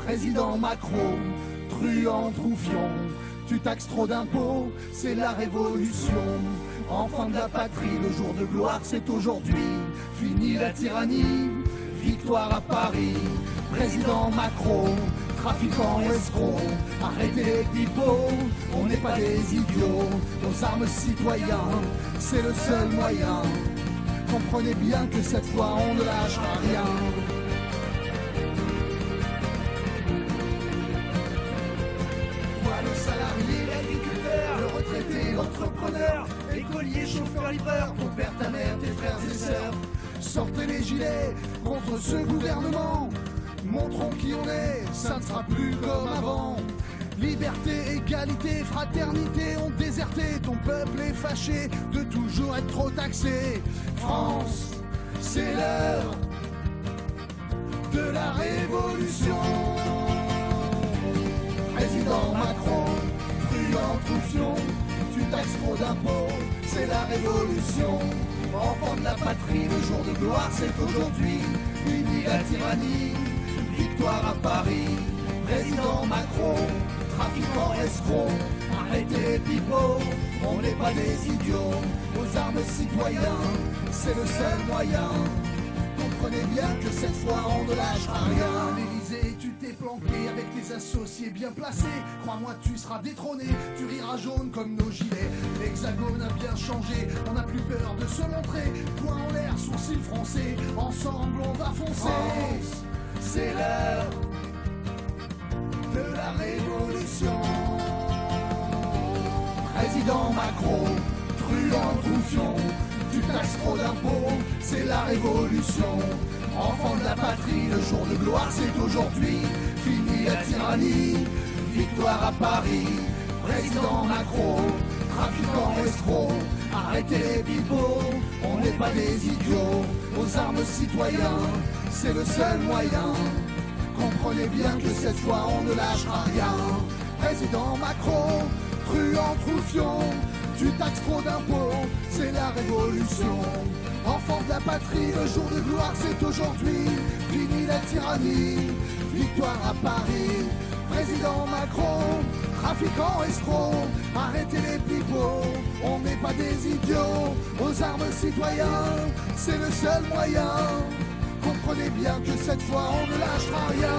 Président Macron, truand, troufion, tu taxes trop d'impôts, c'est la révolution. Enfant de la patrie, le jour de gloire c'est aujourd'hui. Fini la tyrannie, victoire à Paris. Président Macron, trafiquants, escrocs, arrêtez les pipeaux, on n'est pas des idiots. Aux armes citoyens, c'est le seul moyen. Comprenez bien que cette fois on ne lâchera rien. Toi le salarié, l'agriculteur, le retraité, l'entrepreneur, écolier, chauffeur, livreur, ton père, ta mère, tes frères et sœurs, sortez les gilets contre ce gouvernement. Montrons qui on est, ça ne sera plus comme avant. Liberté, égalité, fraternité ont déserté. Ton peuple est fâché de toujours être trop taxé. France, c'est l'heure de la révolution. Président Macron, truand, troufion, tu taxes trop d'impôts, c'est la révolution. Enfant de la patrie, le jour de gloire c'est aujourd'hui. Fini la tyrannie, victoire à Paris. Président Macron, trafiquants, escrocs, arrêtez les pipeaux, on n'est pas des idiots. Aux armes citoyens, c'est le seul moyen. Comprenez bien que cette fois on ne lâchera rien. L'Élysée, tu t'es planqué avec tes associés bien placés. Crois-moi, tu seras détrôné, tu riras jaune comme nos gilets. L'Hexagone a bien changé, on n'a plus peur de se montrer. Poing en l'air, sourcils froncés, ensemble on va foncer. France, c'est l'heure de la révolution. Président Macron, truand, troufion, tu taxes trop d'impôts, c'est la révolution. Enfant de la patrie, le jour de gloire c'est aujourd'hui. Fini la tyrannie, victoire à Paris. Président Macron, trafiquants, escrocs, arrêtez les pipeaux, on n'est pas des idiots. Aux armes citoyens, c'est le seul moyen. Comprenez bien que cette fois on ne lâchera rien. Président Macron, truand, troufion, tu taxes trop d'impôts, c'est la révolution. Enfant de la patrie, le jour de gloire c'est aujourd'hui. Fini la tyrannie, victoire à Paris. Président Macron, trafiquants, escrocs, arrêtez les pipeaux, on n'est pas des idiots. Aux armes citoyens, c'est le seul moyen. Comprenez bien que cette fois on ne lâchera rien.